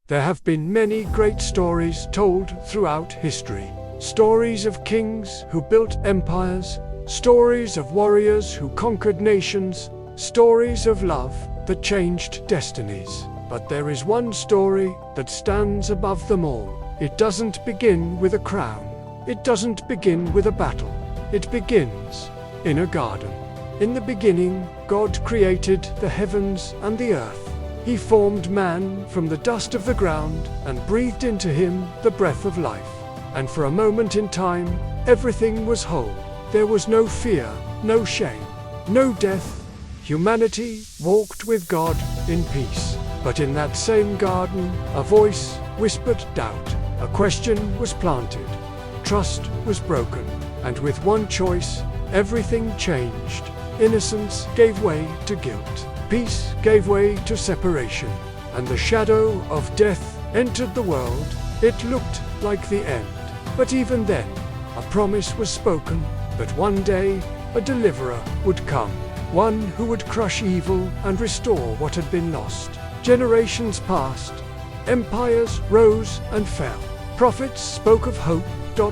There have been many great stories told throughout history. Stories of kings who built empires, stories of warriors who conquered nations, stories of love that changed destinies. But there is one story that stands above them all. It doesn't begin with a crown. It doesn't begin with a battle. It begins in a garden. In the beginning, God created the heavens and the earth. He formed man from the dust of the ground and breathed into him the breath of life. And for a moment in time, everything was whole. There was no fear, no shame, no death. Humanity walked with God in peace. But in that same garden, a voice whispered doubt. A question was planted. Trust was broken. And with one choice, everything changed. Innocence gave way to guilt. Peace gave way to separation. And the shadow of death entered the world. It looked like the end. But even then, a promise was spoken that one day a deliverer would come. One who would crush evil and restore what had been lost. Generations passed. Empires rose and fell. Prophets spoke of hope.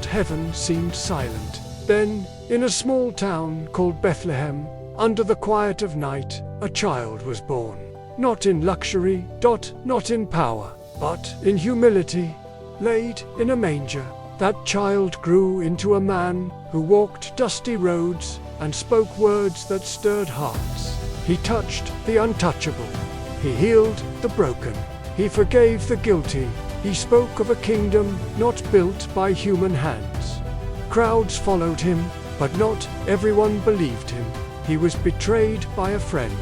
Heaven seemed silent. Then, in a small town called Bethlehem, under the quiet of night, a child was born. Not in luxury, not in power, but in humility, laid in a manger. That child grew into a man who walked dusty roads and spoke words that stirred hearts. He touched the untouchable. He healed the broken. He forgave the guilty. He spoke of a kingdom not built by human hands. Crowds followed him, but not everyone believed him. He was betrayed by a friend,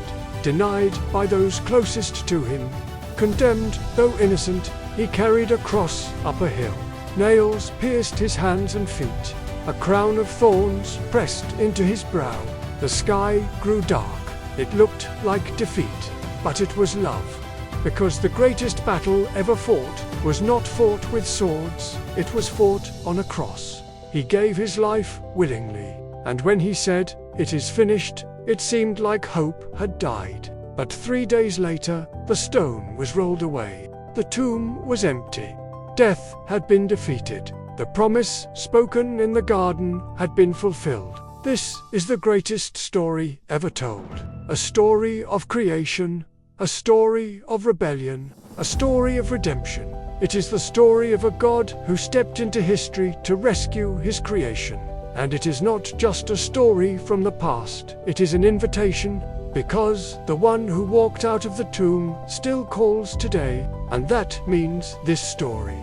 denied by those closest to him. Condemned, though innocent, he carried a cross up a hill. Nails pierced his hands and feet. A crown of thorns pressed into his brow. The sky grew dark. It looked like defeat, but it was love. Because the greatest battle ever fought was not fought with swords, it was fought on a cross. He gave his life willingly. And when he said, "It is finished," it seemed like hope had died. But 3 days later, the stone was rolled away. The tomb was empty. Death had been defeated. The promise spoken in the garden had been fulfilled. This is the greatest story ever told. A story of creation, a story of rebellion, a story of redemption. It is the story of a God who stepped into history to rescue his creation. And it is not just a story from the past, it is an invitation, because the one who walked out of the tomb still calls today, and that means this story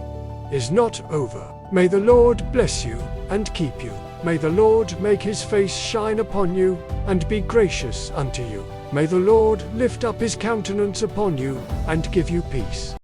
is not over. May the Lord bless you and keep you. May the Lord make his face shine upon you and be gracious unto you. May the Lord lift up his countenance upon you and give you peace.